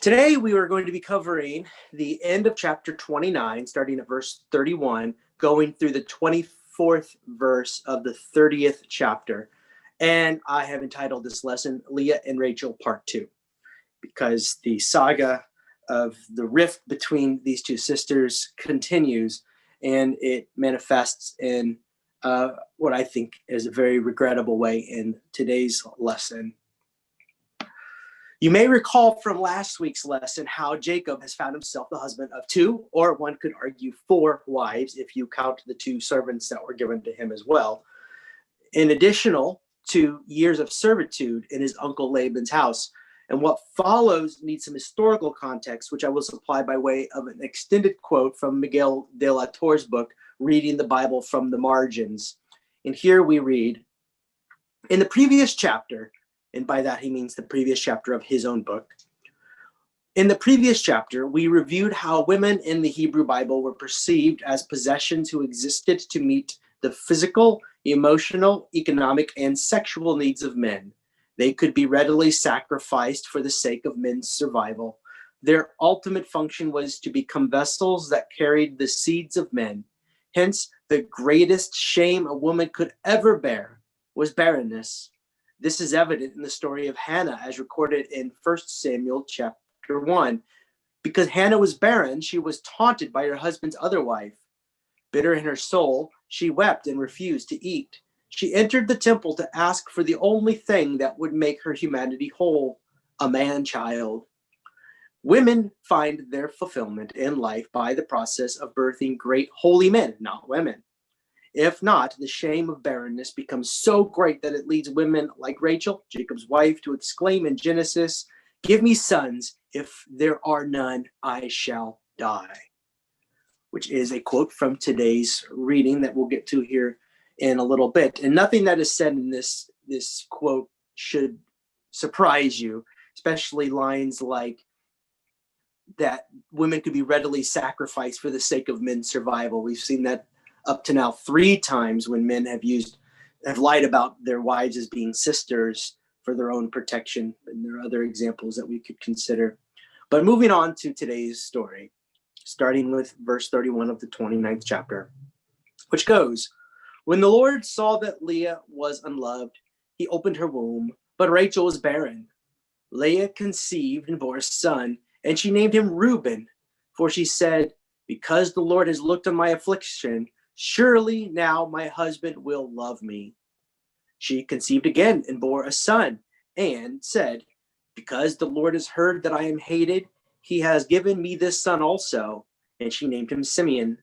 Today, we are going to be covering the end of chapter 29, starting at verse 31, going through the 24th verse of the 30th chapter. And I have entitled this lesson, Leah and Rachel, Part 2, because the saga of the rift between these two sisters continues, and it manifests in what I think is a very regrettable way in today's lesson. You may recall from last week's lesson how Jacob has found himself the husband of two, or one could argue four wives, if you count the two servants that were given to him as well, in additional to years of servitude in his uncle Laban's house. And what follows needs some historical context, which I will supply by way of an extended quote from Miguel de la Torre's book, Reading the Bible from the Margins. And here we read, in the previous chapter, and by that he means the previous chapter of his own book. In the previous chapter, we reviewed how women in the Hebrew Bible were perceived as possessions who existed to meet the physical, emotional, economic, and sexual needs of men. They could be readily sacrificed for the sake of men's survival. Their ultimate function was to become vessels that carried the seeds of men. Hence, the greatest shame a woman could ever bear was barrenness. This is evident in the story of Hannah as recorded in 1 Samuel chapter 1. Because Hannah was barren, she was taunted by her husband's other wife. Bitter in her soul, she wept and refused to eat. She entered the temple to ask for the only thing that would make her humanity whole, a man-child. Women find their fulfillment in life by the process of birthing great holy men, not women. If not, the shame of barrenness becomes so great that it leads women like Rachel, Jacob's wife, to exclaim in Genesis, "Give me sons. If there are none, I shall die," which is a quote from today's reading that we'll get to here in a little bit. And nothing that is said in this quote should surprise you, especially lines like that women could be readily sacrificed for the sake of men's survival. We've seen that up to now 3 times when men have lied about their wives as being sisters for their own protection. And there are other examples that we could consider. But moving on to today's story, starting with verse 31 of the 29th chapter, which goes, when the Lord saw that Leah was unloved, he opened her womb, but Rachel was barren. Leah conceived and bore a son, and she named him Reuben, for she said, because the Lord has looked on my affliction, surely now my husband will love me. She conceived again and bore a son, and said, because the Lord has heard that I am hated, he has given me this son also. And she named him Simeon.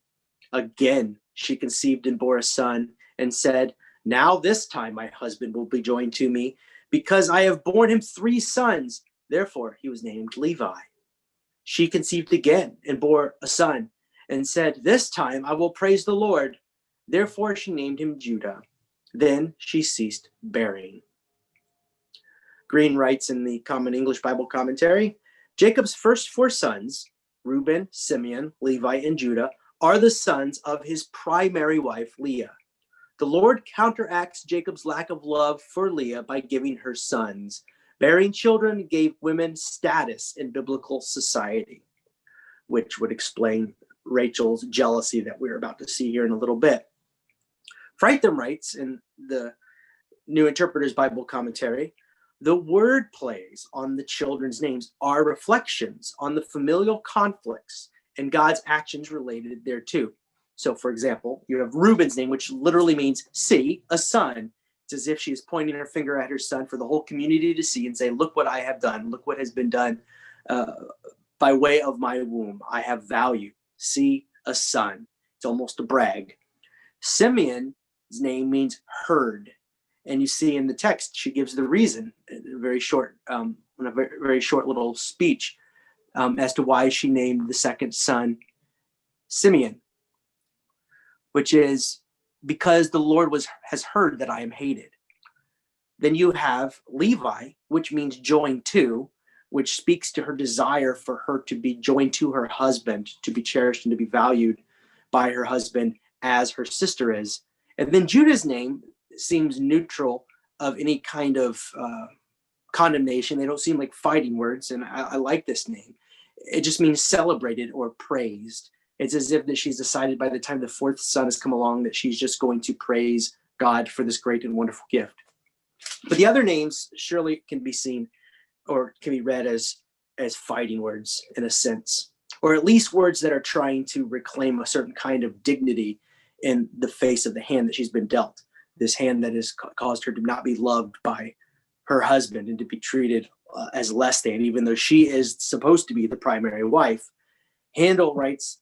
Again she conceived and bore a son, and said, now this time my husband will be joined to me, because I have borne him 3 sons. Therefore he was named Levi. She conceived again and bore a son, and said, this time I will praise the Lord. Therefore she named him Judah. Then she ceased bearing. Green writes in the Common English Bible Commentary, Jacob's first 4 sons, Reuben, Simeon, Levi, and Judah, are the sons of his primary wife, Leah. The Lord counteracts Jacob's lack of love for Leah by giving her sons. Bearing children gave women status in biblical society, which would explain Rachel's jealousy that we're about to see here in a little bit. Frightham writes in the New Interpreter's Bible Commentary, the word plays on the children's names are reflections on the familial conflicts and God's actions related thereto. So, for example, you have Reuben's name, which literally means see, a son. It's as if she is pointing her finger at her son for the whole community to see and say, look what I have done. Look what has been done by way of my womb. I have value. See, a son. It's almost a brag. Simeon's name means heard. And you see in the text, she gives the reason, in a very short little speech as to why she named the second son Simeon, which is because the Lord has heard that I am hated. Then you have Levi, which means joined to, which speaks to her desire for her to be joined to her husband, to be cherished and to be valued by her husband as her sister is. And then Judah's name seems neutral of any kind of condemnation. They don't seem like fighting words, and I like this name. It just means celebrated or praised. It's as if that she's decided by the time the fourth son has come along that she's just going to praise God for this great and wonderful gift. But the other names surely can be seen or can be read as fighting words in a sense, or at least words that are trying to reclaim a certain kind of dignity in the face of the hand that she's been dealt. This hand that has caused her to not be loved by her husband and to be treated as less than, even though she is supposed to be the primary wife. Handel writes,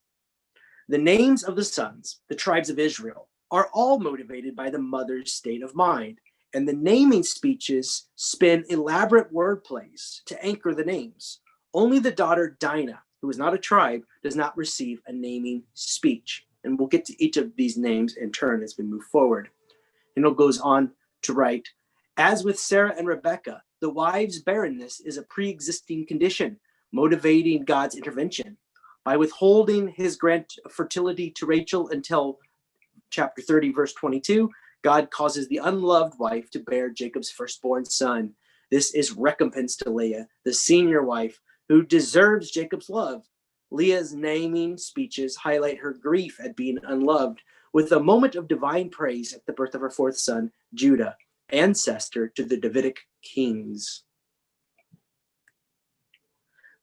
the names of the sons, the tribes of Israel, are all motivated by the mother's state of mind, and the naming speeches spin elaborate word plays to anchor the names. Only the daughter Dinah, who is not a tribe, does not receive a naming speech. And we'll get to each of these names in turn as we move forward. Handel goes on to write, as with Sarah and Rebecca, the wife's barrenness is a pre-existing condition, motivating God's intervention. By withholding his grant of fertility to Rachel until chapter 30, verse 22, God causes the unloved wife to bear Jacob's firstborn son. This is recompense to Leah, the senior wife, who deserves Jacob's love. Leah's naming speeches highlight her grief at being unloved, with a moment of divine praise at the birth of her fourth son, Judah, ancestor to the Davidic kings.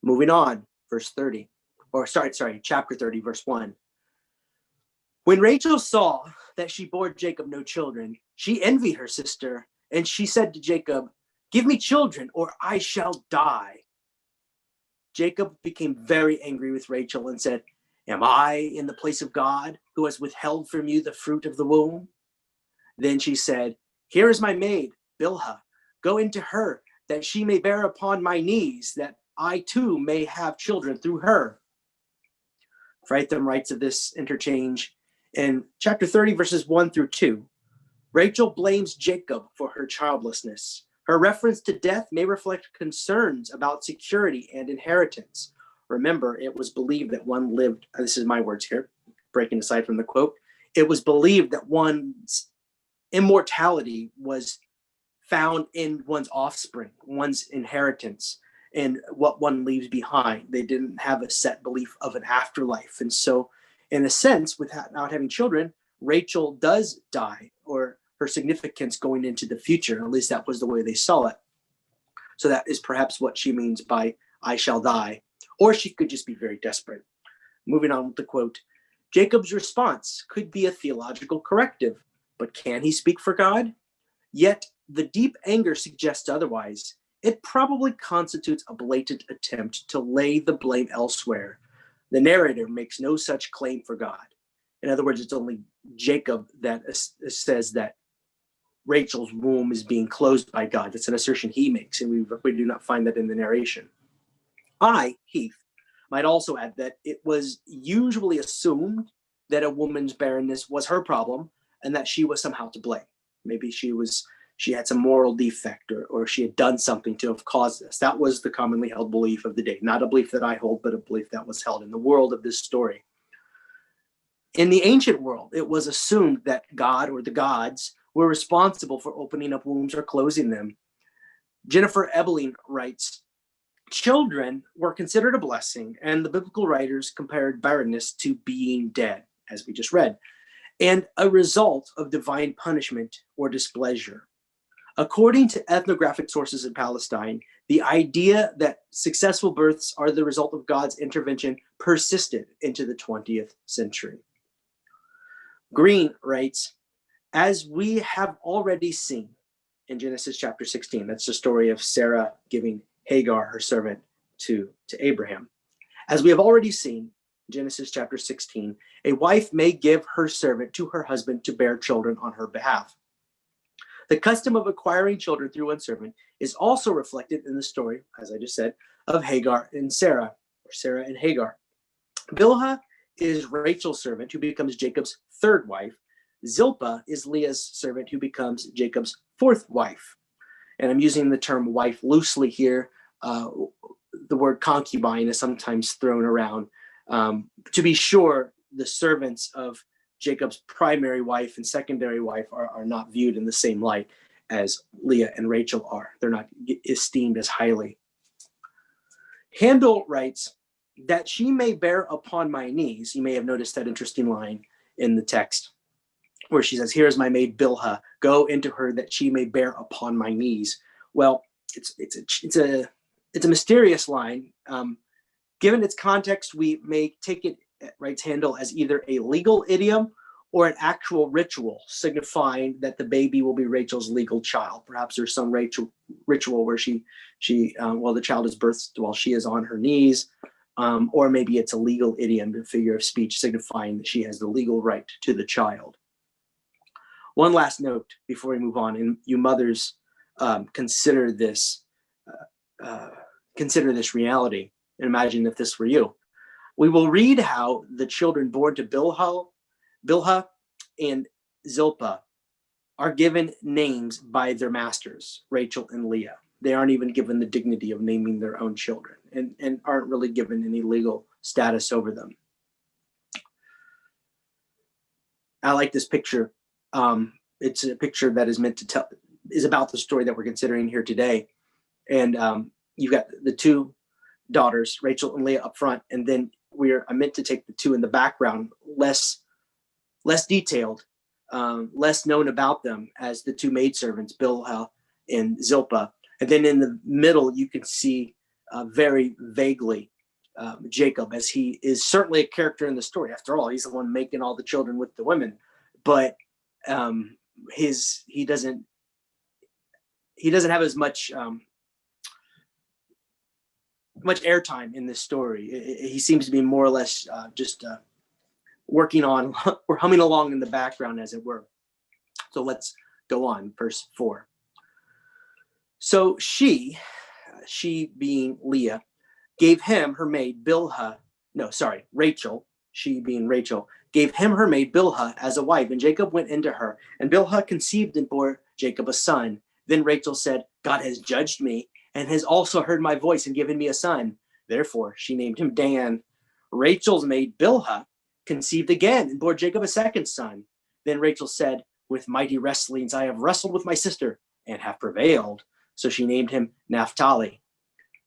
Moving on, verse 30. Chapter 30, verse 1. When Rachel saw that she bore Jacob no children, she envied her sister, and she said to Jacob, give me children, or I shall die. Jacob became very angry with Rachel and said, am I in the place of God, who has withheld from you the fruit of the womb? Then she said, here is my maid, Bilhah. Go into her, that she may bear upon my knees, that I too may have children through her. Fritham writes of this interchange in chapter 30, verses 1 through 2. Rachel blames Jacob for her childlessness. Her reference to death may reflect concerns about security and inheritance. Remember, it was believed that one lived, this is my words here, breaking aside from the quote, it was believed that one's immortality was found in one's offspring, one's inheritance, and what one leaves behind. They didn't have a set belief of an afterlife. And so, in a sense, without having children, Rachel does die, or her significance going into the future. At least that was the way they saw it. So that is perhaps what she means by I shall die. Or she could just be very desperate. Moving on with the quote, Jacob's response could be a theological corrective, but can he speak for God? Yet the deep anger suggests otherwise. It probably constitutes a blatant attempt to lay the blame elsewhere. The narrator makes no such claim for God. In other words, it's only Jacob that says that Rachel's womb is being closed by God. That's an assertion he makes, and we do not find that in the narration. Heath, might also add that it was usually assumed that a woman's barrenness was her problem and that she was somehow to blame. Maybe she had some moral defect, or she had done something to have caused this. That was the commonly held belief of the day. Not a belief that I hold, but a belief that was held in the world of this story. In the ancient world, it was assumed that God or the gods were responsible for opening up wombs or closing them. Jennifer Ebeling writes, children were considered a blessing, and the biblical writers compared barrenness to being dead, as we just read, and a result of divine punishment or displeasure. According to ethnographic sources in Palestine, the idea that successful births are the result of God's intervention persisted into the 20th century. Green writes, as we have already seen in Genesis chapter 16, that's the story of Sarah giving Hagar, her servant, to Abraham. As we have already seen, Genesis chapter 16, a wife may give her servant to her husband to bear children on her behalf. The custom of acquiring children through one's servant is also reflected in the story, as I just said, of Hagar and Sarah, or Sarah and Hagar. Bilhah is Rachel's servant, who becomes Jacob's third wife. Zilpah is Leah's servant, who becomes Jacob's fourth wife. And I'm using the term wife loosely here. The word concubine is sometimes thrown around. To be sure, the servants of Jacob's primary wife and secondary wife are not viewed in the same light. as Leah and Rachel are. They're not esteemed as highly. Handel writes, that she may bear upon my knees. You may have noticed that interesting line in the text where she says, here is my maid Bilhah, go into her that she may bear upon my knees. Well, it's a mysterious line. Given its context, we may take it, writes Handel, as either a legal idiom or an actual ritual signifying that the baby will be Rachel's legal child. Perhaps there's some ritual where the child is birthed while she is on her knees, or maybe it's a legal idiom, a figure of speech signifying that she has the legal right to the child. One last note before we move on, and you mothers, consider this reality, and imagine if this were you. We will read how the children born to Bilhah and Zilpah are given names by their masters, Rachel and Leah. They aren't even given the dignity of naming their own children, and aren't really given any legal status over them. I like this picture. It's a picture that is meant to is about the story that we're considering here today. And you've got the two daughters, Rachel and Leah, up front, and then I'm meant to take the two in the background, less detailed, less known about them, as the two maidservants, Bilhah and Zilpah. And then in the middle, you can see very vaguely Jacob, as he is certainly a character in the story. After all, he's the one making all the children with the women, but he doesn't have as much airtime in this story. He seems to be more or less just working on or humming along in the background, as it were. So let's go on, verse 4. So she being Leah, gave him her maid Rachel, she being Rachel, gave him her maid Bilhah as a wife, and Jacob went into her. And Bilhah conceived and bore Jacob a son. Then Rachel said, God has judged me, and has also heard my voice and given me a son. Therefore she named him Dan. Rachel's maid Bilhah conceived again and bore Jacob a second son. Then Rachel said, with mighty wrestlings I have wrestled with my sister, and have prevailed. So she named him Naphtali.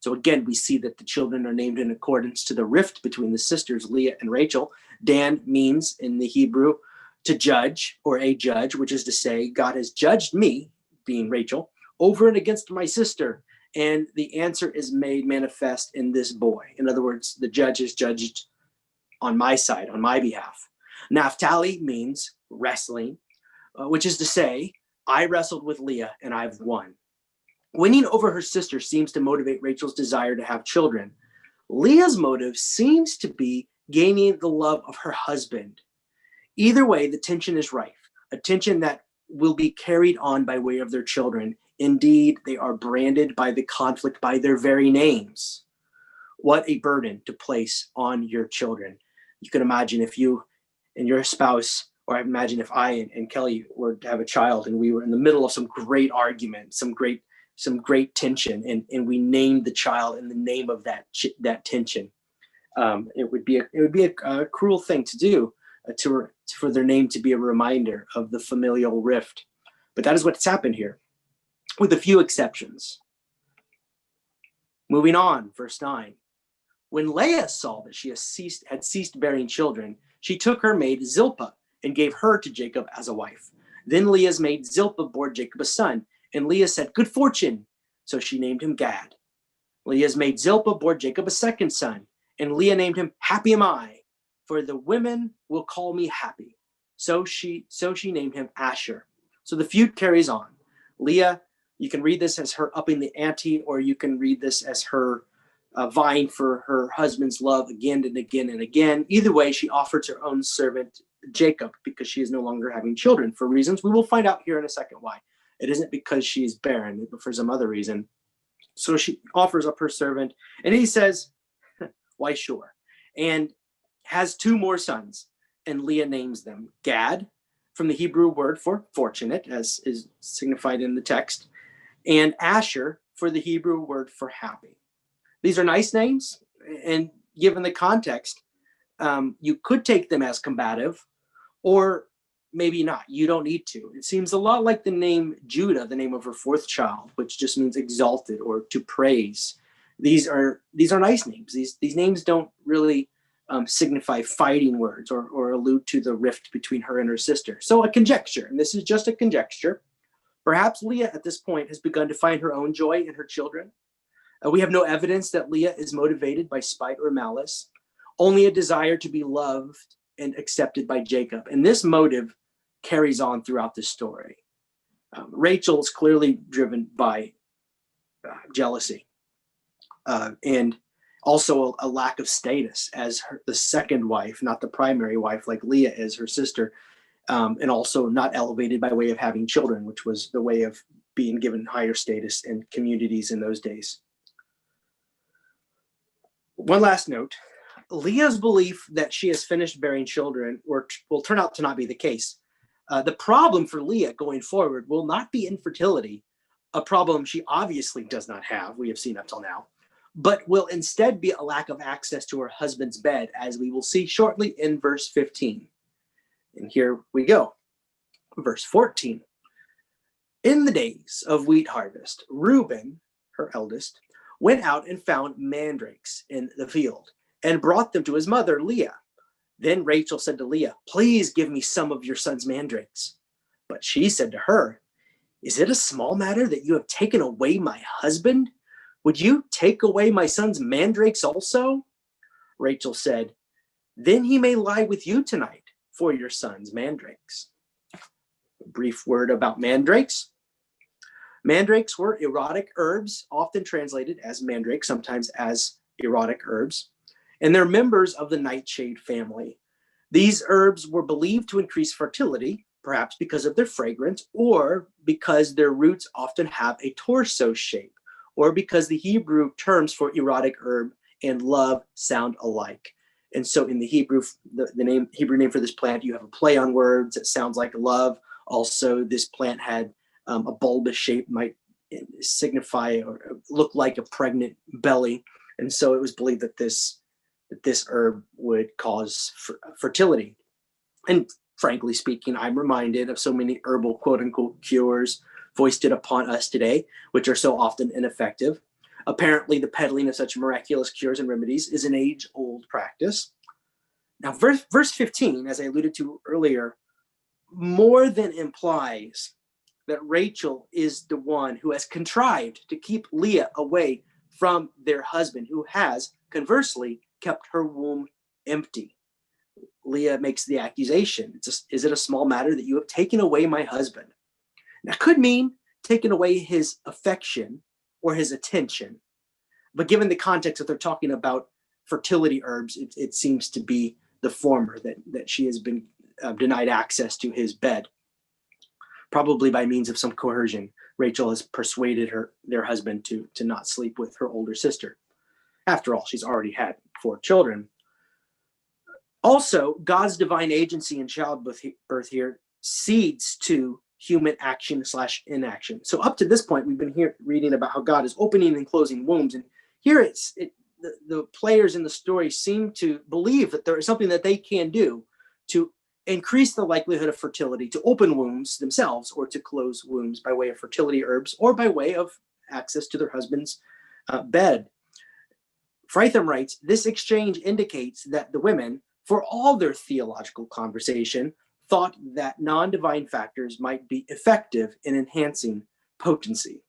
So again, we see that the children are named in accordance to the rift between the sisters, Leah and Rachel. Dan means in the Hebrew to judge, or a judge, which is to say, God has judged me, being Rachel, over and against my sister. And the answer is made manifest in this boy. In other words, the judge is judged on my side, on my behalf. Naphtali means wrestling, which is to say, I wrestled with Leah and I've won. Winning over her sister seems to motivate Rachel's desire to have children. Leah's motive seems to be gaining the love of her husband. Either way, the tension is rife, a tension that will be carried on by way of their children. Indeed, they are branded by the conflict by their very names. What a burden to place on your children. You can imagine if you and your spouse, or I imagine if I and Kelly were to have a child and we were in the middle of some great argument, some great tension, and we named the child in the name of that tension. It would be a cruel thing to do, for their name to be a reminder of the familial rift. But that is what's happened here, with a few exceptions. Moving on, verse 9. When Leah saw that she had ceased bearing children, she took her maid Zilpah and gave her to Jacob as a wife. Then Leah's maid Zilpah bore Jacob a son, and Leah said, good fortune. So she named him Gad. Leah's maid Zilpah bore Jacob a second son, and Leah named him Happy am I, for the women will call me happy. So she named him Asher. So the feud carries on. Leah, you can read this as her upping the ante, or you can read this as her vying for her husband's love again and again and again. Either way, she offers her own servant Jacob because she is no longer having children, for reasons we will find out here in a second why. It isn't because she is barren, but for some other reason. So she offers up her servant, and he says, why sure, and has two more sons, and Leah names them Gad, from the Hebrew word for fortunate, as is signified in the text, and Asher, for the Hebrew word for happy. These are nice names, and given the context, you could take them as combative, or maybe not. You don't need to. It seems a lot like the name Judah, the name of her fourth child, which just means exalted or to praise. These are nice names. These names don't really signify fighting words or allude to the rift between her and her sister. So a conjecture, and this is just a conjecture. Perhaps Leah at this point has begun to find her own joy in her children. We have no evidence that Leah is motivated by spite or malice, only a desire to be loved and accepted by Jacob. And this motive carries on throughout the story. Rachel is clearly driven by jealousy and also a lack of status as the second wife, not the primary wife like Leah is, her sister, and also not elevated by way of having children, which was the way of being given higher status in communities in those days. One last note. Leah's belief that she has finished bearing children will turn out to not be the case. The problem for Leah going forward will not be infertility, a problem she obviously does not have, we have seen up till now, but will instead be a lack of access to her husband's bed, as we will see shortly in verse 15. And here we go. Verse 14. In the days of wheat harvest, Reuben, her eldest, went out and found mandrakes in the field and brought them to his mother, Leah. Then Rachel said to Leah, "Please give me some of your son's mandrakes." But she said to her, "Is it a small matter that you have taken away my husband? Would you take away my son's mandrakes also?" Rachel said, "Then he may lie with you tonight for your son's mandrakes." A brief word about mandrakes. Mandrakes were erotic herbs, often translated as mandrake, sometimes as erotic herbs, and they're members of the nightshade family. These herbs were believed to increase fertility, perhaps because of their fragrance, or because their roots often have a torso shape, or because the Hebrew terms for erotic herb and love sound alike. And so in the Hebrew, the Hebrew name for this plant, you have a play on words that sounds like love. Also, this plant had a bulbous shape, might signify or look like a pregnant belly. And so it was believed that this herb would cause fertility. And frankly speaking, I'm reminded of so many herbal quote unquote cures foisted upon us today, which are so often ineffective. Apparently, the peddling of such miraculous cures and remedies is an age-old practice. Now, verse 15, as I alluded to earlier, more than implies that Rachel is the one who has contrived to keep Leah away from their husband, who has, conversely, kept her womb empty. Leah makes the accusation, is it a small matter that you have taken away my husband? That could mean taken away his affection or his attention. But given the context that they're talking about fertility herbs, it seems to be the former, that she has been denied access to his bed. Probably by means of some coercion, Rachel has persuaded their husband to not sleep with her older sister. After all, she's already had 4 children. Also, God's divine agency in childbirth here cedes to human action/inaction. So up to this point, we've been reading about how God is opening and closing wombs. And here the players in the story seem to believe that there is something that they can do to increase the likelihood of fertility, to open wombs themselves or to close wombs by way of fertility herbs or by way of access to their husband's bed. Fritham writes, this exchange indicates that the women, for all their theological conversation, thought that non-divine factors might be effective in enhancing potency.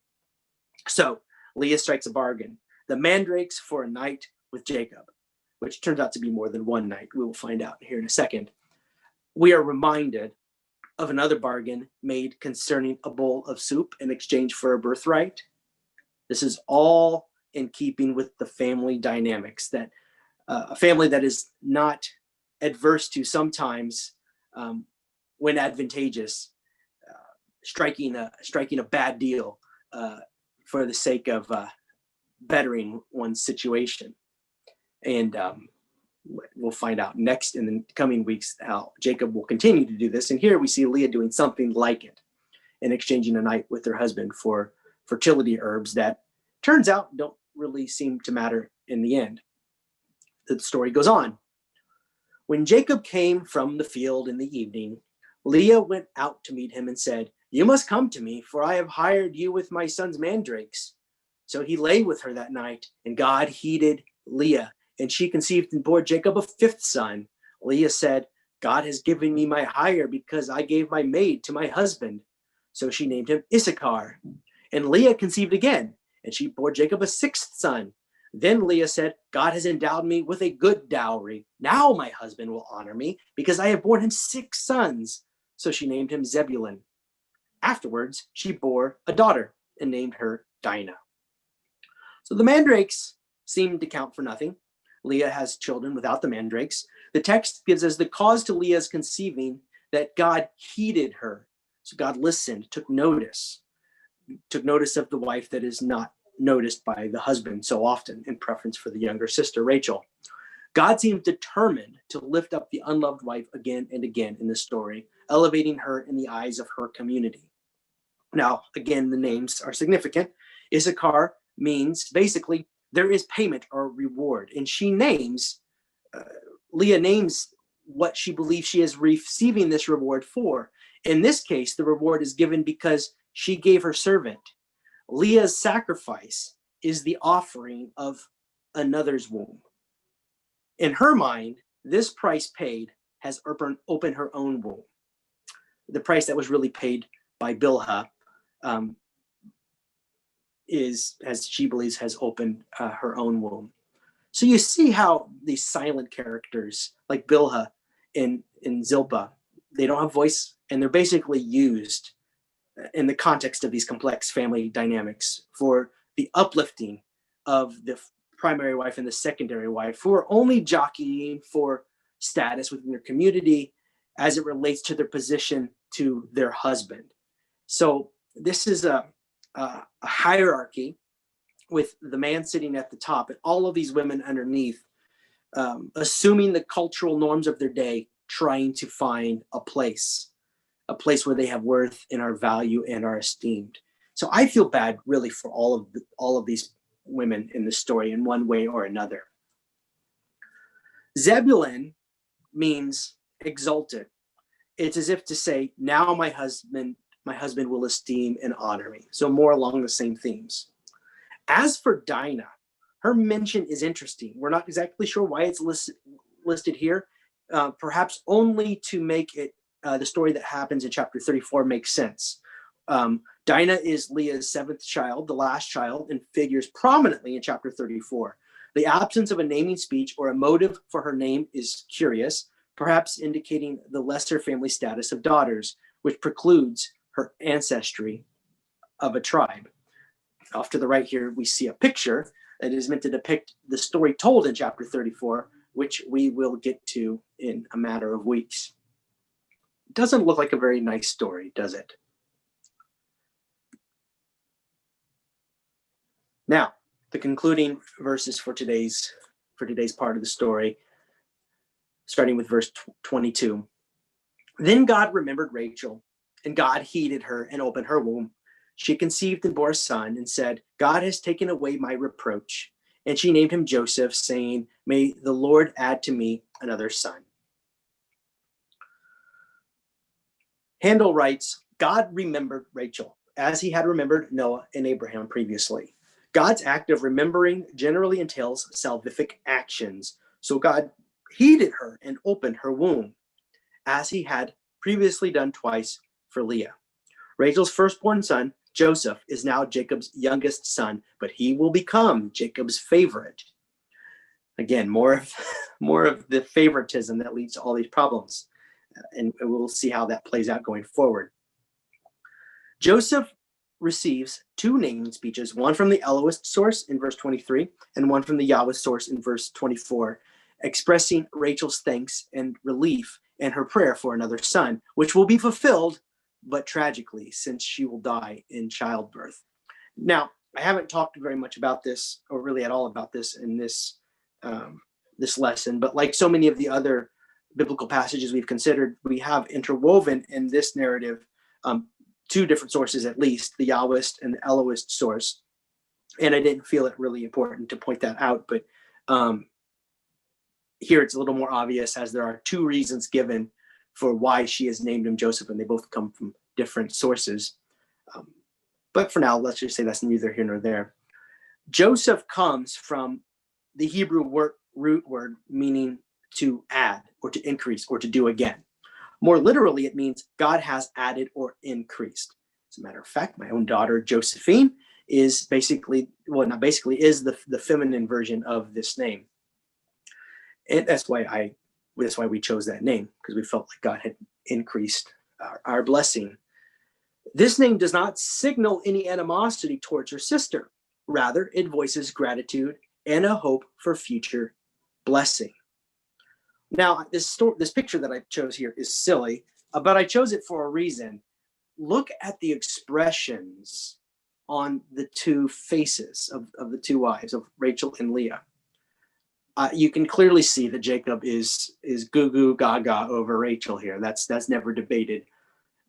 So Leah strikes a bargain. The mandrakes for a night with Jacob, which turns out to be more than one night. We will find out here in a second. We are reminded of another bargain made concerning a bowl of soup in exchange for a birthright. This is all in keeping with the family dynamics, that a family that is not adverse to sometimes, when advantageous, striking a bad deal for the sake of bettering one's situation. And we'll find out next in the coming weeks how Jacob will continue to do this. And here we see Leah doing something like it and exchanging a night with her husband for fertility herbs that turns out don't really seem to matter in the end. The story goes on. When Jacob came from the field in the evening, Leah went out to meet him and said, "You must come to me, for I have hired you with my son's mandrakes." So he lay with her that night, and God heeded Leah, and she conceived and bore Jacob a fifth son. Leah said, "God has given me my hire because I gave my maid to my husband." So she named him Issachar. And Leah conceived again, and she bore Jacob a sixth son. Then Leah said, "God has endowed me with a good dowry. Now my husband will honor me because I have borne him six sons." So she named him Zebulun. Afterwards, she bore a daughter and named her Dinah. So the mandrakes seem to count for nothing. Leah has children without the mandrakes. The text gives us the cause to Leah's conceiving, that God heeded her. So God listened, took notice of the wife that is not noticed by the husband so often, in preference for the younger sister, Rachel. God seems determined to lift up the unloved wife again and again in this story, elevating her in the eyes of her community. Now, again, the names are significant. Issachar means basically there is payment or reward. And Leah names what she believes she is receiving this reward for. In this case, the reward is given because she gave her servant. Leah's sacrifice is the offering of another's womb. In her mind, this price paid has opened her own womb. The price that was really paid by Bilhah is, as she believes, has opened her own womb. So you see how these silent characters like Bilhah and Zilpah, they don't have voice, and they're basically used in the context of these complex family dynamics for the uplifting of the primary wife and the secondary wife, who are only jockeying for status within their community as it relates to their position to their husband. So this is a hierarchy with the man sitting at the top and all of these women underneath, assuming the cultural norms of their day, trying to find a place where they have worth and are valued and are esteemed. So I feel bad really for all of these women in the story in one way or another. Zebulun means exalted. It's as if to say, now my husband will esteem and honor me. So more along the same themes. As for Dinah, her mention is interesting. We're not exactly sure why it's listed here, perhaps only to make it the story that happens in chapter 34 makes sense. Dinah is Leah's seventh child, the last child, and figures prominently in chapter 34. The absence of a naming speech or a motive for her name is curious, perhaps indicating the lesser family status of daughters, which precludes her ancestry of a tribe. Off to the right here, we see a picture that is meant to depict the story told in chapter 34, which we will get to in a matter of weeks. It doesn't look like a very nice story, does it? Now, the concluding verses for today's part of the story, starting with verse 22. Then God remembered Rachel, and God heeded her and opened her womb. She conceived and bore a son and said, "God has taken away my reproach." And she named him Joseph, saying, "May the Lord add to me another son." Handel writes, God remembered Rachel, as he had remembered Noah and Abraham previously. God's act of remembering generally entails salvific actions. So God heeded her and opened her womb, as he had previously done twice for Leah. Rachel's firstborn son, Joseph, is now Jacob's youngest son, but he will become Jacob's favorite. Again, more of the favoritism that leads to all these problems. And we'll see how that plays out going forward. Joseph receives two naming speeches, one from the Elohist source in verse 23 and one from the Yahweh source in verse 24, expressing Rachel's thanks and relief and her prayer for another son, which will be fulfilled, but tragically, since she will die in childbirth. Now, I haven't talked very much about this, or really at all about this in this lesson, but like so many of the other biblical passages we've considered, we have interwoven in this narrative two different sources, at least, the Yahwist and the Elohist source. And I didn't feel it really important to point that out, but here it's a little more obvious, as there are two reasons given for why she has named him Joseph, and they both come from different sources. But for now, let's just say that's neither here nor there. Joseph comes from the Hebrew root word meaning to add or to increase or to do again. More literally, it means God has added or increased. As a matter of fact, my own daughter, Josephine, is basically, well, not basically, is the feminine version of this name. And that's why we chose that name, because we felt like God had increased our blessing. This name does not signal any animosity towards her sister. Rather, it voices gratitude and a hope for future blessing. Now, this picture that I chose here is silly, but I chose it for a reason. Look at the expressions on the two faces of the two wives, of Rachel and Leah. You can clearly see that Jacob is goo goo gaga over Rachel here. That's never debated.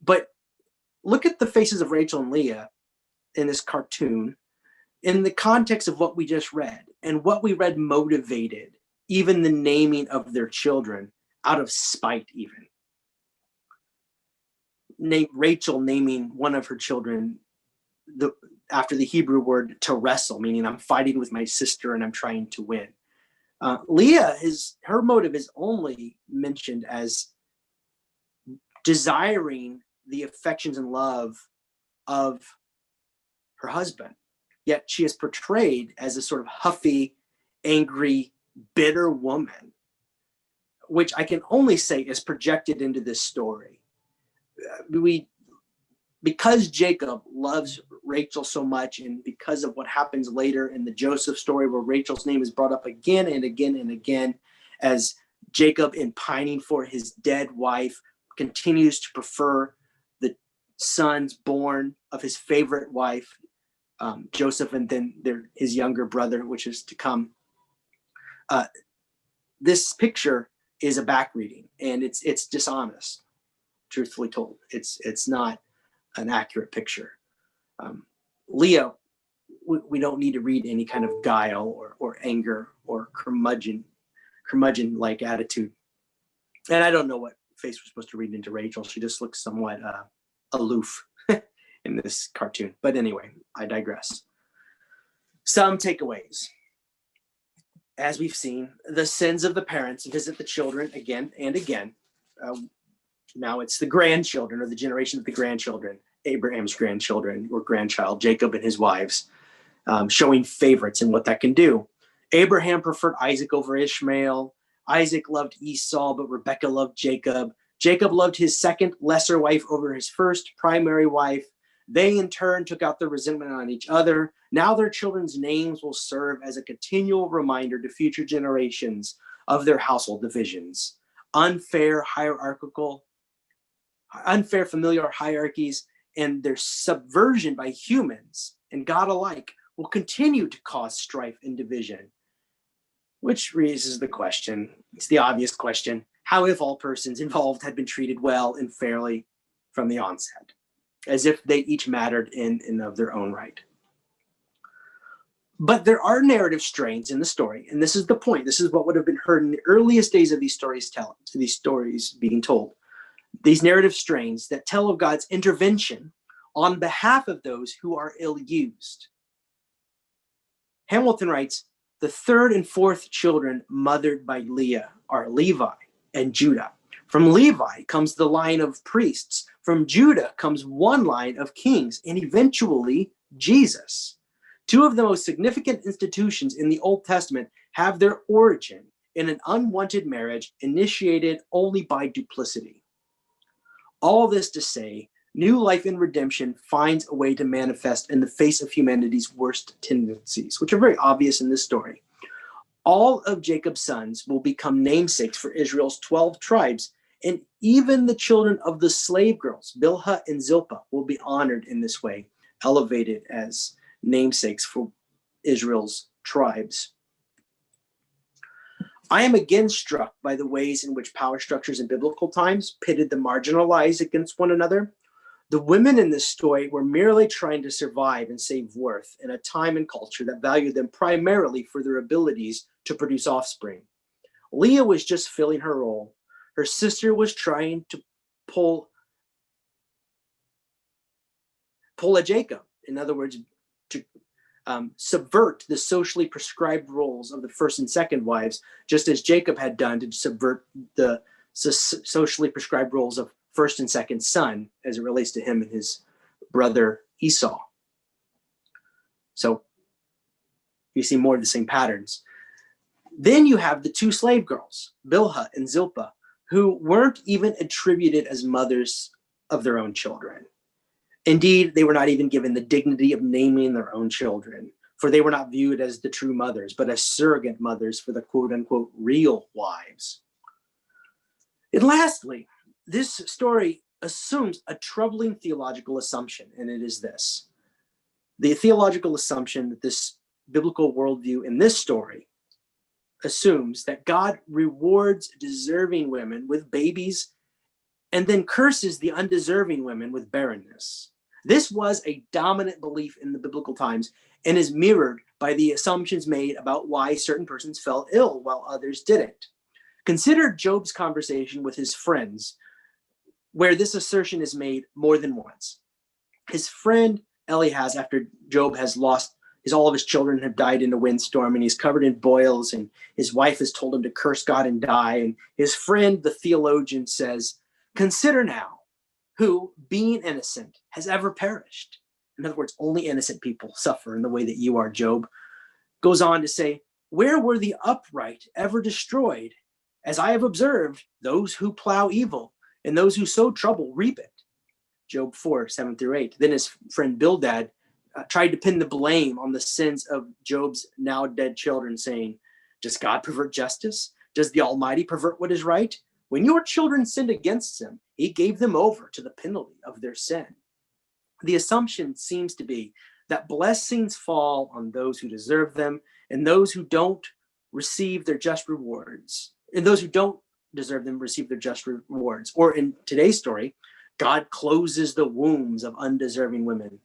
But look at the faces of Rachel and Leah in this cartoon in the context of what we just read, and what we read motivated even the naming of their children out of spite. Even Rachel naming one of her children after the Hebrew word to wrestle, meaning I'm fighting with my sister and I'm trying to win. Leah, her motive is only mentioned as desiring the affections and love of her husband. Yet she is portrayed as a sort of huffy, angry, bitter woman, which I can only say is projected into this story. Because Jacob loves Rachel so much, and because of what happens later in the Joseph story, where Rachel's name is brought up again and again and again, as Jacob, in pining for his dead wife, continues to prefer the sons born of his favorite wife, Joseph, and then his younger brother, which is to come. This picture is a back reading, and it's dishonest. Truthfully told, it's not an accurate picture. Leah, we don't need to read any kind of guile or anger or curmudgeon-like attitude. And I don't know what face we're supposed to read into Rachel. She just looks somewhat aloof in this cartoon. But anyway, I digress. Some takeaways. As we've seen, the sins of the parents visit the children again and again. Now it's the grandchildren, or the generation of the grandchildren, Abraham's grandchildren or grandchild, Jacob and his wives, showing favorites and what that can do. Abraham preferred Isaac over Ishmael. Isaac loved Esau, but Rebekah loved Jacob. Jacob loved his second lesser wife over his first primary wife. They in turn took out their resentment on each other. Now their children's names will serve as a continual reminder to future generations of their household divisions. Unfair familiar hierarchies and their subversion by humans and God alike will continue to cause strife and division. Which raises the question, it's the obvious question, how if all persons involved had been treated well and fairly from the onset, as if they each mattered in and of their own right. But there are narrative strains in the story, and this is the point. This is what would have been heard in the earliest days of these stories being told. These narrative strains that tell of God's intervention on behalf of those who are ill-used. Hamilton writes, the third and fourth children mothered by Leah are Levi and Judah. From Levi comes the line of priests. From Judah comes one line of kings, and eventually Jesus. Two of the most significant institutions in the Old Testament have their origin in an unwanted marriage initiated only by duplicity. All this to say, new life in redemption finds a way to manifest in the face of humanity's worst tendencies, which are very obvious in this story. All of Jacob's sons will become namesakes for Israel's 12 tribes, and even the children of the slave girls, Bilhah and Zilpah, will be honored in this way, elevated as namesakes for Israel's tribes. I am again struck by the ways in which power structures in biblical times pitted the marginalized against one another. The women in this story were merely trying to survive and save worth in a time and culture that valued them primarily for their abilities to produce offspring. Leah was just filling her role. Her sister was trying to pull a Jacob. In other words, to subvert the socially prescribed roles of the first and second wives, just as Jacob had done to subvert the socially prescribed roles of first and second son as it relates to him and his brother Esau. So you see more of the same patterns. Then you have the two slave girls, Bilhah and Zilpah, who weren't even attributed as mothers of their own children. Indeed, they were not even given the dignity of naming their own children, for they were not viewed as the true mothers, but as surrogate mothers for the quote-unquote real wives. And lastly, this story assumes a troubling theological assumption, and it is this. The theological assumption that this biblical worldview in this story assumes that God rewards deserving women with babies and then curses the undeserving women with barrenness. This was a dominant belief in the biblical times and is mirrored by the assumptions made about why certain persons fell ill while others didn't. Consider Job's conversation with his friends, where this assertion is made more than once. His friend Eliphaz, after Job has lost all of his children have died in a windstorm, and he's covered in boils, and his wife has told him to curse God and die. And his friend, the theologian, says, "Consider now who, being innocent, has ever perished." In other words, only innocent people suffer in the way that you are, Job. Goes on to say, "Where were the upright ever destroyed? As I have observed, those who plow evil and those who sow trouble reap it." Job 4, 7 through 8. Then his friend Bildad tried to pin the blame on the sins of Job's now dead children, saying, "Does God pervert justice? Does the Almighty pervert what is right? When your children sinned against him, he gave them over to the penalty of their sin." The assumption seems to be that blessings fall on those who deserve them, and those who don't receive their just rewards. And those who don't deserve them receive their just rewards. Or in today's story, God closes the wombs of undeserving women.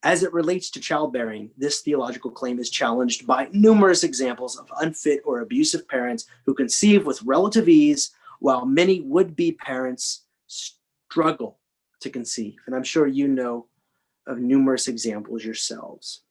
As it relates to childbearing, this theological claim is challenged by numerous examples of unfit or abusive parents who conceive with relative ease, while many would-be parents struggle to conceive. And I'm sure you know of numerous examples yourselves.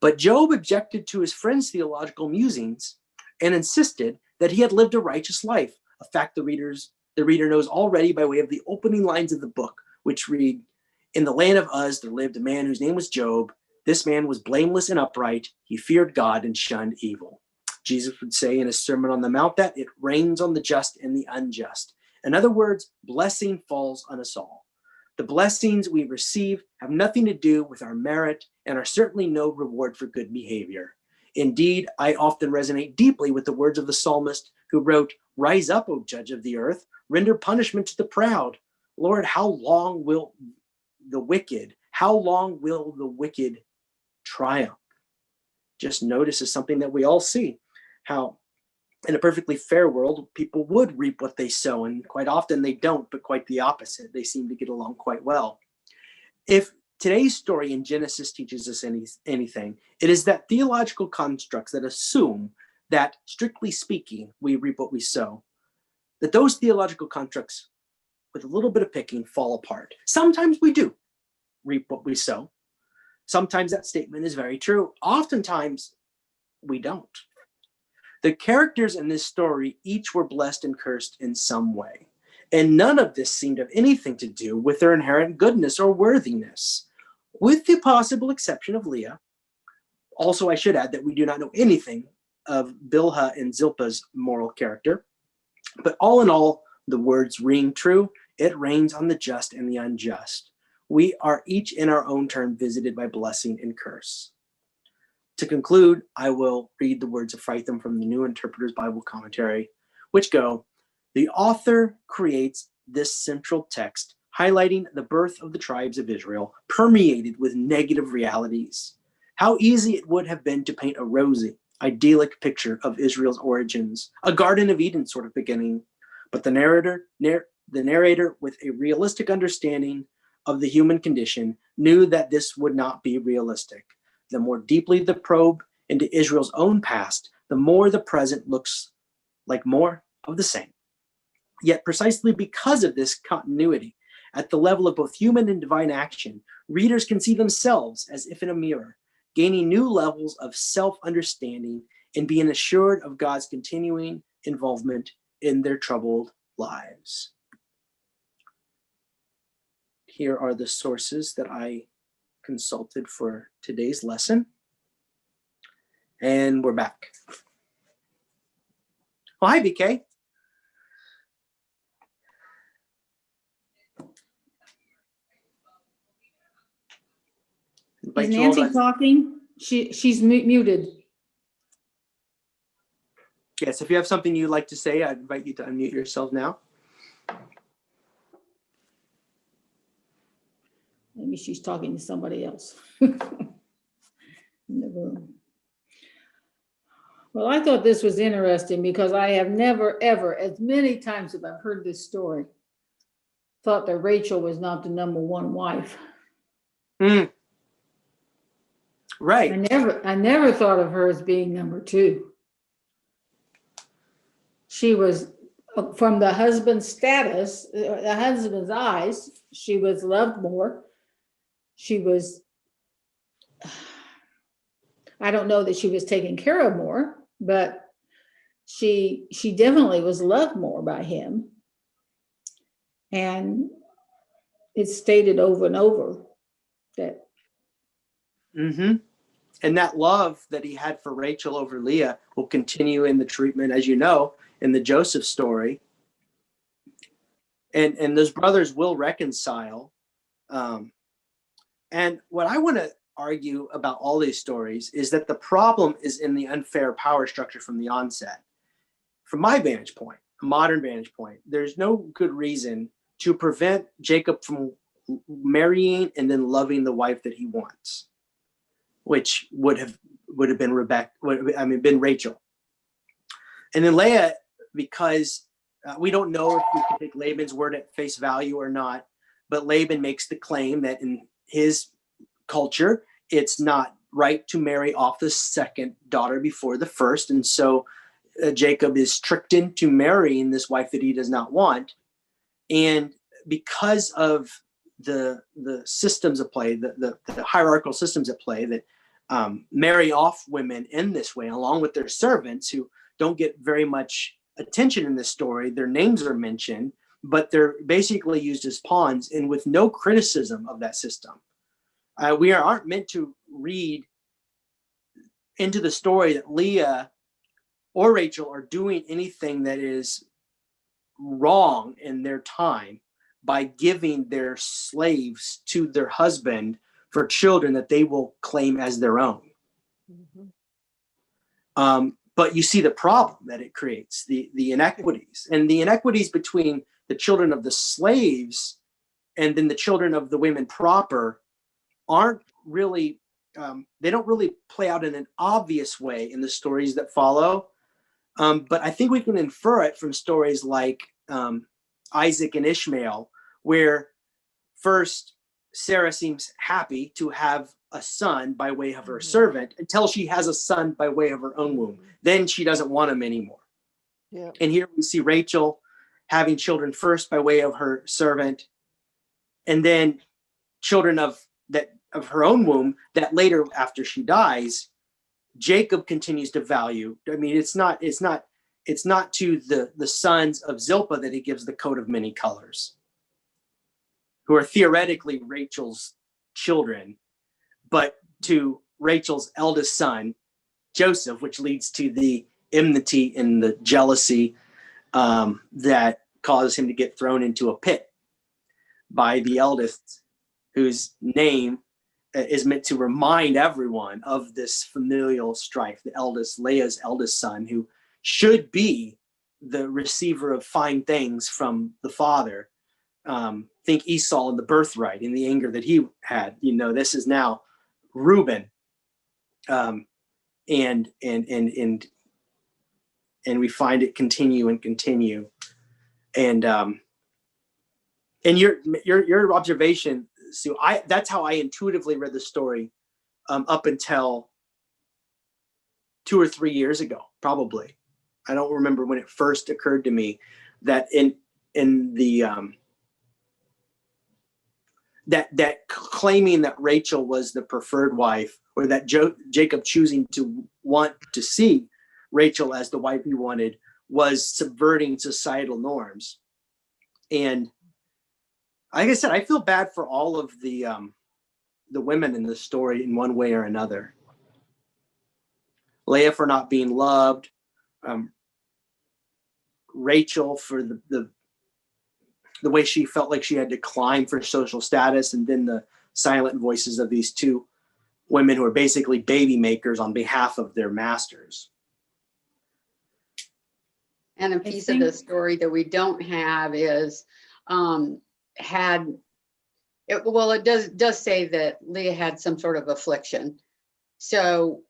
But Job objected to his friend's theological musings and insisted that he had lived a righteous life, a fact the reader knows already by way of the opening lines of the book, which read, "In the land of Uz there lived a man whose name was Job. This man was blameless and upright. He feared God and shunned evil." Jesus would say in his Sermon on the Mount that it rains on the just and the unjust. In other words, blessing falls on us all. The blessings we receive have nothing to do with our merit and are certainly no reward for good behavior. Indeed, I often resonate deeply with the words of the psalmist who wrote, "Rise up, O judge of the earth, render punishment to the proud. Lord, how long will the wicked triumph?" Just notice is something that we all see, how in a perfectly fair world, people would reap what they sow, and quite often they don't, but quite the opposite. They seem to get along quite well. If today's story in Genesis teaches us anything, it is that theological constructs that assume that, strictly speaking, we reap what we sow, that those theological constructs, with a little bit of picking, fall apart. Sometimes we do reap what we sow. Sometimes that statement is very true. Oftentimes, we don't. The characters in this story each were blessed and cursed in some way, and none of this seemed to have anything to do with their inherent goodness or worthiness, with the possible exception of Leah. Also, I should add that we do not know anything of Bilhah and Zilpah's moral character, but all in all, the words ring true. It rains on the just and the unjust. We are each in our own turn visited by blessing and curse. To conclude, I will read the words of Fritham from the New Interpreter's Bible Commentary, which go, "The author creates this central text, highlighting the birth of the tribes of Israel, permeated with negative realities. How easy it would have been to paint a rosy, idyllic picture of Israel's origins, a Garden of Eden sort of beginning. But the narrator, with a realistic understanding of the human condition, knew that this would not be realistic. The more deeply the probe into Israel's own past, the more the present looks like more of the same. Yet precisely because of this continuity, at the level of both human and divine action, readers can see themselves as if in a mirror, gaining new levels of self-understanding and being assured of God's continuing involvement in their troubled lives. Here are the sources that I consulted for today's lesson. And we're back. Oh, hi, BK. Is Nancy talking? She's muted. Yes, if you have something you'd like to say, I invite you to unmute yourself now. Maybe she's talking to somebody else in the room. Well, I thought this was interesting because I have never, ever, as many times as I've heard this story, thought that Rachel was not the number one wife. Right. I never thought of her as being number two. She was, from the husband's status, the husband's eyes, she was loved more. She was, I don't know that she was taken care of more, but she definitely was loved more by him. And it's stated over and over that. And that love that he had for Rachel over Leah will continue in the treatment, as you know, in the Joseph story. And those brothers will reconcile. And what I want to argue about all these stories is that the problem is in the unfair power structure from the onset. From my vantage point, a modern vantage point, there's no good reason to prevent Jacob from marrying and then loving the wife that he wants, which would have been been Rachel. And then Leah, because we don't know if we can take Laban's word at face value or not, but Laban makes the claim that in his culture, it's not right to marry off the second daughter before the first. And so Jacob is tricked into marrying this wife that he does not want. And because of the systems at play, the hierarchical systems at play that marry off women in this way, along with their servants who don't get very much attention in this story. Their names are mentioned, but they're basically used as pawns and with no criticism of that system. We aren't meant to read into the story that Leah or Rachel are doing anything that is wrong in their time by giving their slaves to their husband for children that they will claim as their own. But you see the problem that it creates, the inequities, and the inequities between the children of the slaves and then the children of the women proper aren't really, they don't really play out in an obvious way in the stories that follow. But I think we can infer it from stories like Isaac and Ishmael, where first Sarah seems happy to have a son by way of her servant until she has a son by way of her own womb. Then she doesn't want him anymore. Yeah. And here we see Rachel having children first by way of her servant, and then children of her own womb that later, after she dies, Jacob continues to value. I mean, it's not to the sons of Zilpah that he gives the coat of many colors, who are theoretically Rachel's children, but to Rachel's eldest son, Joseph, which leads to the enmity and the jealousy that causes him to get thrown into a pit by the eldest, whose name is meant to remind everyone of this familial strife. The eldest, Leah's eldest son, who should be the receiver of fine things from the father. Think Esau and the birthright and the anger that he had. This is now Reuben, and we find it continue, and your observation, Sue. That's how I intuitively read the story up until 2 or 3 years ago, probably. I don't remember when it first occurred to me that in the that claiming that Rachel was the preferred wife, or that Jacob choosing to want to see Rachel as the wife he wanted, was subverting societal norms. And like I said, I feel bad for all of the women in the story in one way or another. Leah for not being loved, Rachel for the way she felt like she had to climb for social status, and then the silent voices of these two women who are basically baby makers on behalf of their masters. And a piece of the story that we don't have is it does say that Leah had some sort of affliction. So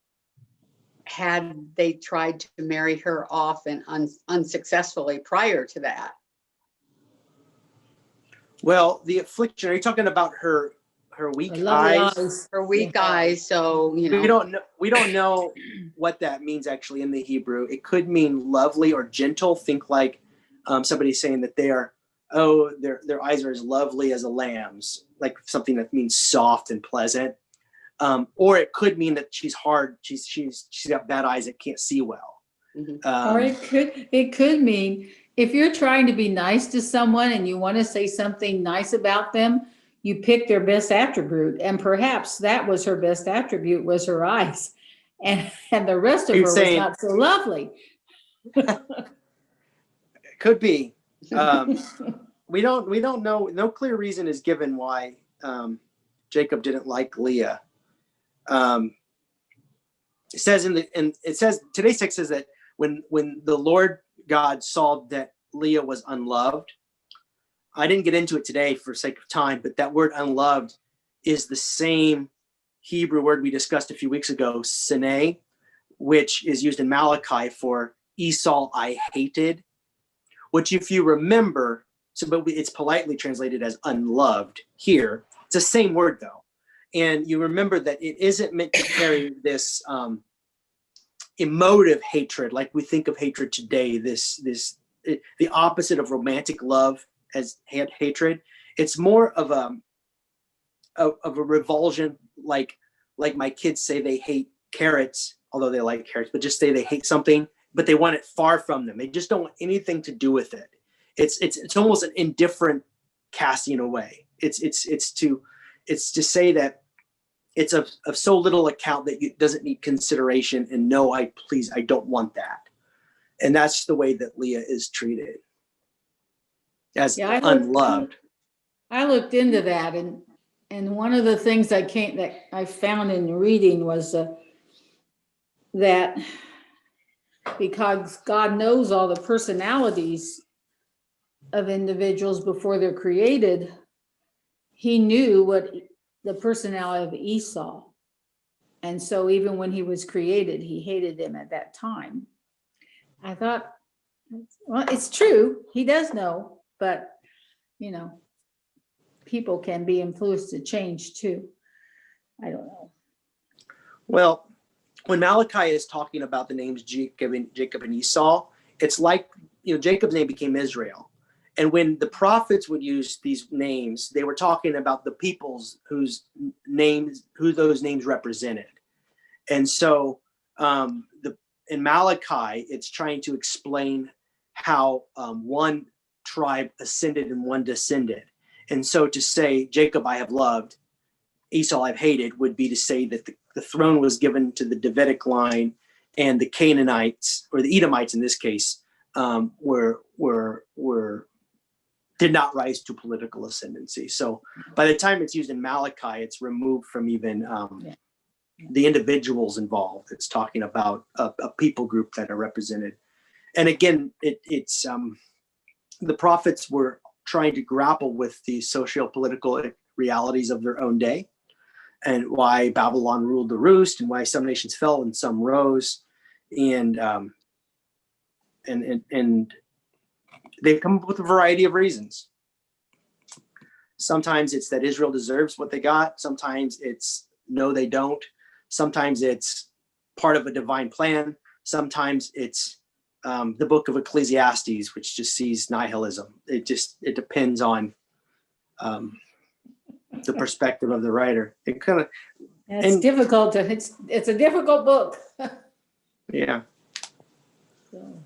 had they tried to marry her off and unsuccessfully prior to that? Well, the affliction, are you talking about her weak eyes? Her weak eyes, so you know. We don't know what that means actually in the Hebrew. It could mean lovely or gentle. Think like somebody saying that their eyes are as lovely as a lamb's, like something that means soft and pleasant. Or it could mean that she's hard. She's got bad eyes that can't see well. Or it could mean, if you're trying to be nice to someone and you want to say something nice about them, you pick their best attribute, and perhaps that was her best attribute, was her eyes, and the rest of her was not so lovely. Could be. We don't know. No clear reason is given why Jacob didn't like Leah. It says today's text says that when the Lord God saw that Leah was unloved. I didn't get into it today for sake of time, but that word unloved is the same Hebrew word we discussed a few weeks ago, sine, which is used in Malachi for Esau I hated, which if you remember, but it's politely translated as unloved here. It's the same word though. And you remember that it isn't meant to carry this emotive hatred like we think of hatred today, the opposite of romantic love as hatred. It's more of a revulsion, like my kids say they hate carrots, although they like carrots, but just say they hate something, but they want it far from them. They just don't want anything to do with it. It's almost an indifferent casting away. It's to say that it's of so little account that it doesn't need consideration, and no, I don't want that. And that's the way that Leah is treated, as unloved. I looked into that, and one of the things that I found in reading was that because God knows all the personalities of individuals before they're created, he knew what the personality of Esau. And so even when he was created, he hated him at that time. I thought, well, it's true. He does know, but people can be influenced to change too. I don't know. Well, when Malachi is talking about the names Jacob and Esau, it's like, Jacob's name became Israel. And when the prophets would use these names, they were talking about the peoples who those names represented. And so in Malachi, it's trying to explain how one tribe ascended and one descended. And so to say, Jacob I have loved, Esau I've hated, would be to say that the throne was given to the Davidic line, and the Canaanites, or the Edomites in this case, did not rise to political ascendancy. So by the time it's used in Malachi, it's removed from even the individuals involved. It's talking about a people group that are represented. And again, it's the prophets were trying to grapple with the socio-political realities of their own day, and why Babylon ruled the roost, and why some nations fell and some rose, and they've come up with a variety of reasons. Sometimes it's that Israel deserves what they got. Sometimes it's no, they don't. Sometimes it's part of a divine plan. Sometimes it's the book of Ecclesiastes, which just sees nihilism. It depends on the perspective of the writer. It kind of, It's difficult to, it's a difficult book. yeah. So.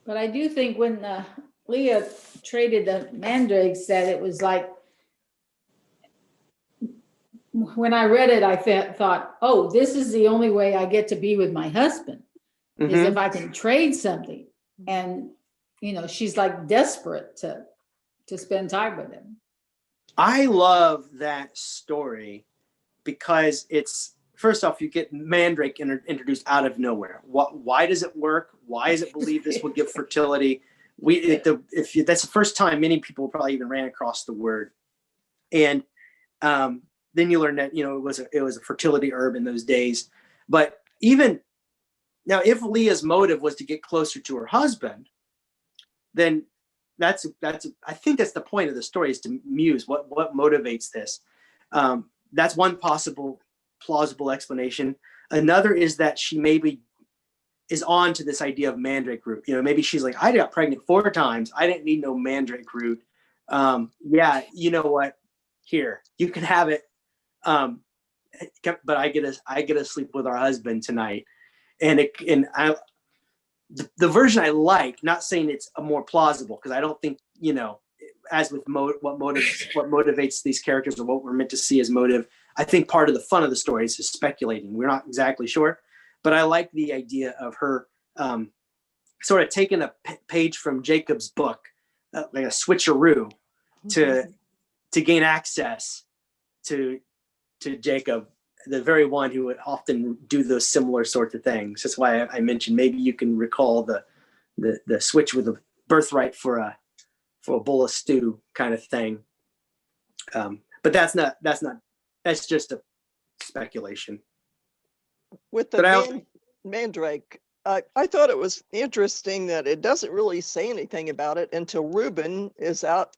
But I do think when Leah traded the mandrakes, that it was like, when I read it, I thought, oh, this is the only way I get to be with my husband, is if I can trade something. And, you know, she's like desperate to spend time with him. I love that story because it's, first off, you get Mandrake introduced out of nowhere. Why does it work? Why is it believed this will give fertility? That's the first time many people probably even ran across the word. And then you learn that, you know, it was a fertility herb in those days. But even now, if Leah's motive was to get closer to her husband, then I think that's the point of the story, is to muse what motivates this. That's one plausible explanation. Another is that she maybe is on to this idea of mandrake root. You know, maybe she's like, I got pregnant 4 times. I didn't need no mandrake root. Yeah, you know what? Here, you can have it. But I get to sleep with our husband tonight. The version I like, not saying it's a more plausible, because I don't think, you know, as with what motivates these characters or what we're meant to see as motive, I think part of the fun of the story is just speculating. We're not exactly sure, but I like the idea of her sort of taking a page from Jacob's book, like a switcheroo, to gain access to Jacob, the very one who would often do those similar sorts of things. That's why I mentioned maybe you can recall the switch with a birthright for a bowl of stew kind of thing. But that's just a speculation. With the mandrake, I thought it was interesting that it doesn't really say anything about it until Reuben is out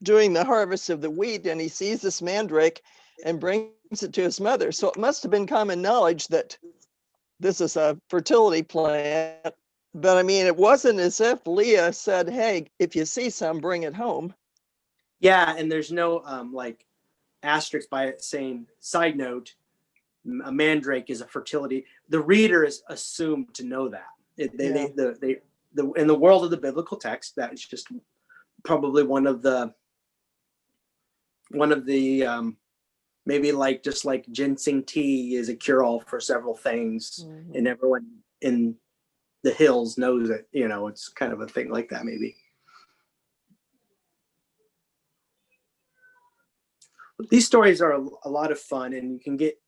doing the harvest of the wheat, and he sees this mandrake and brings it to his mother. So it must have been common knowledge that this is a fertility plant. But I mean, it wasn't as if Leah said, hey, if you see some, bring it home. Yeah, and there's no like asterisk by it saying, side note, a mandrake is a fertility. The reader is assumed to know that. In the world of the biblical text, that is just probably one of the maybe like, just like ginseng tea is a cure-all for several things, and everyone in the hills knows it. You know, it's kind of a thing like that, maybe. These stories are a lot of fun, and you can get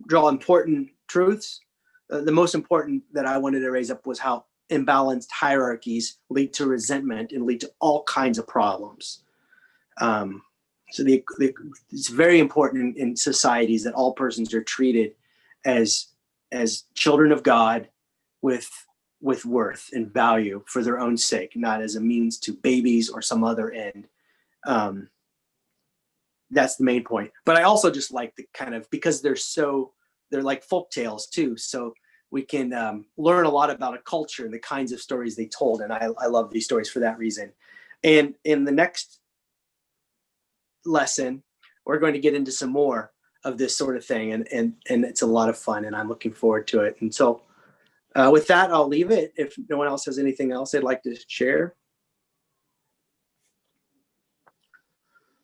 draw important truths. The most important that I wanted to raise up was how imbalanced hierarchies lead to resentment and lead to all kinds of problems. So it's very important in societies that all persons are treated as children of God with worth and value for their own sake, not as a means to babies or some other end. That's the main point. But I also just like the kind of, because they're like folk tales too. So we can learn a lot about a culture and the kinds of stories they told. And I love these stories for that reason. And in the next lesson, we're going to get into some more of this sort of thing. And it's a lot of fun, and I'm looking forward to it. And so with that, I'll leave it. If no one else has anything else they'd like to share.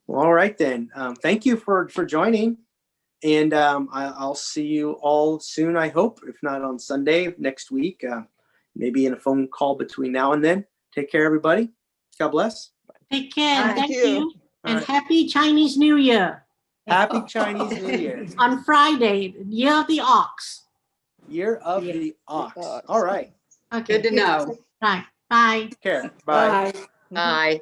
Well, all right then. Thank you for joining. And I'll see you all soon, I hope, if not on Sunday next week, maybe in a phone call between now and then. Take care, everybody. God bless. Take care. Thank you. All And right. Happy Chinese New Year. Happy Chinese New Year. On Friday, Year of the Ox. Year of the Ox. All right. Okay. Good to know. Right. Bye. Take care. Bye. Bye. Bye.